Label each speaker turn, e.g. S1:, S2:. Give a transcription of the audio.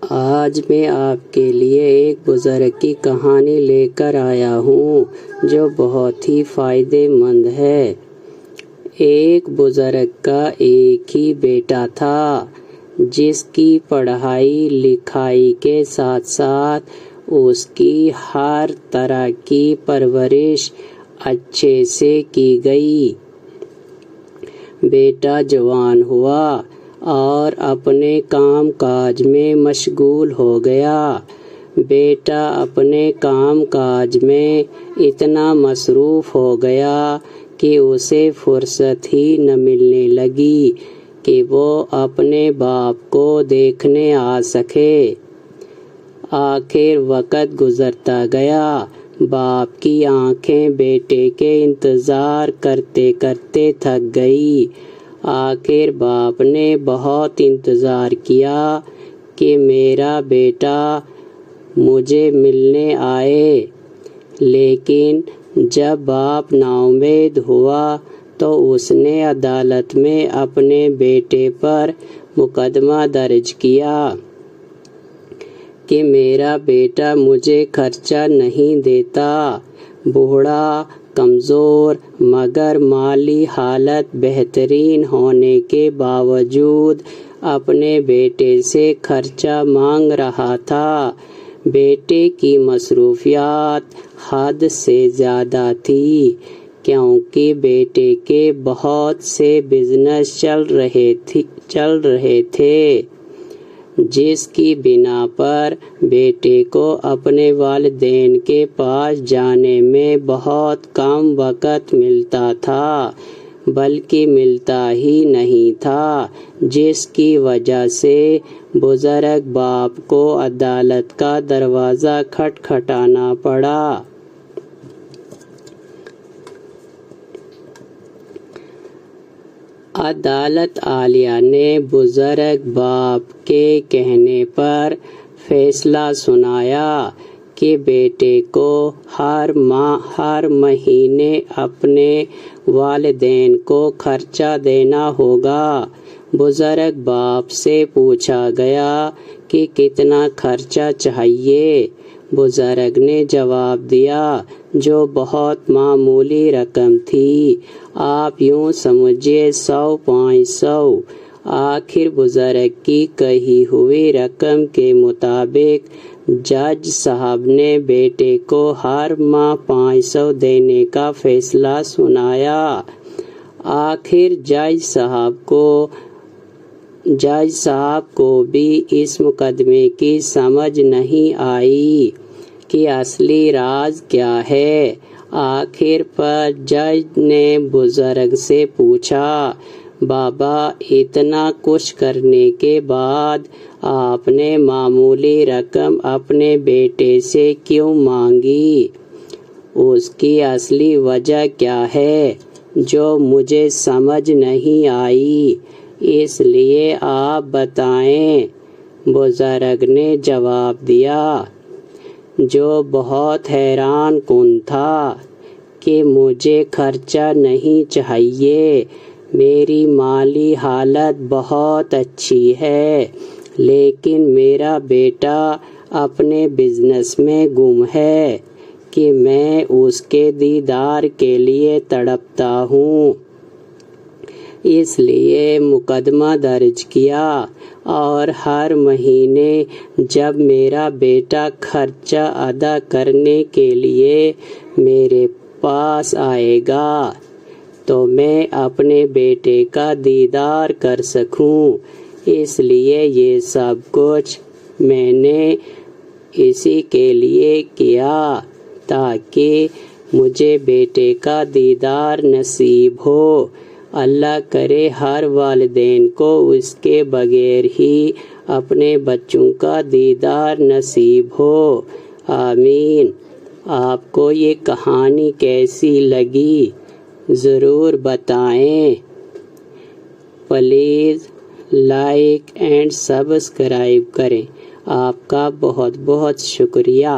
S1: آج میں آپ کے لیے ایک بزرگ کی کہانی لے کر آیا ہوں جو بہت ہی فائدے مند ہے۔ ایک بزرگ کا ایک ہی بیٹا تھا جس کی پڑھائی لکھائی کے ساتھ ساتھ اس کی ہر طرح کی پرورش اچھے سے کی گئی۔ بیٹا جوان ہوا اور اپنے کام کاج میں مشغول ہو گیا۔ بیٹا اپنے کام کاج میں اتنا مصروف ہو گیا کہ اسے فرصت ہی نہ ملنے لگی کہ وہ اپنے باپ کو دیکھنے آ سکے۔ آخر وقت گزرتا گیا، باپ کی آنکھیں بیٹے کے انتظار کرتے کرتے تھک گئی۔ آخر باپ نے بہت انتظار کیا کہ میرا بیٹا مجھے ملنے آئے، لیکن جب باپ نا امید ہوا تو اس نے عدالت میں اپنے بیٹے پر مقدمہ درج کیا کہ میرا بیٹا مجھے خرچہ نہیں دیتا۔ بوڑھا، کمزور، مگر مالی حالت بہترین ہونے کے باوجود اپنے بیٹے سے خرچہ مانگ رہا تھا۔ بیٹے کی مصروفیات حد سے زیادہ تھی کیونکہ بیٹے کے بہت سے بزنس چل رہے تھے، جس کی بنا پر بیٹے کو اپنے والدین کے پاس جانے میں بہت کم وقت ملتا تھا، بلکہ ملتا ہی نہیں تھا، جس کی وجہ سے بزرگ باپ کو عدالت کا دروازہ کھٹکھٹانا پڑا۔ عدالت عالیہ نے بزرگ باپ کے کہنے پر فیصلہ سنایا کہ بیٹے کو ہر مہینے اپنے والدین کو خرچہ دینا ہوگا۔ بزرگ باپ سے پوچھا گیا کہ کتنا خرچہ چاہیے۔ بزرگ نے جواب دیا، جو بہت معمولی رقم تھی، آپ یوں سمجھیے 100-500۔ آخر بزرگ کی کہی ہوئی رقم کے مطابق جج صاحب نے بیٹے کو ہر ماہ 500 دینے کا فیصلہ سنایا۔ آخر جج صاحب کو بھی اس مقدمے کی سمجھ نہیں آئی کہ اصلی راز کیا ہے۔ آخر پر جج نے بزرگ سے پوچھا، بابا، اتنا کچھ کرنے کے بعد آپ نے معمولی رقم اپنے بیٹے سے کیوں مانگی؟ اس کی اصلی وجہ کیا ہے جو مجھے سمجھ نہیں آئی؟ اس لیے آپ بتائیں۔ بزرگ نے جواب دیا، جو بہت حیران کن تھا کہ مجھے خرچہ نہیں چاہیے، میری مالی حالت بہت اچھی ہے، لیکن میرا بیٹا اپنے بزنس میں گم ہے کہ میں اس کے دیدار کے لیے تڑپتا ہوں۔ اس لیے مقدمہ درج کیا اور ہر مہینے جب میرا بیٹا خرچہ ادا کرنے کے لیے میرے پاس آئے گا تو میں اپنے بیٹے کا دیدار کر سکوں۔ اس لیے یہ سب کچھ میں نے اسی کے لیے کیا تاکہ مجھے بیٹے کا دیدار نصیب ہو۔ اللہ کرے ہر والدین کو اس کے بغیر ہی اپنے بچوں کا دیدار نصیب ہو، آمین۔ آپ کو یہ کہانی کیسی لگی ضرور بتائیں۔ پلیز لائک اینڈ سبسکرائب کریں۔ آپ کا بہت بہت شکریہ۔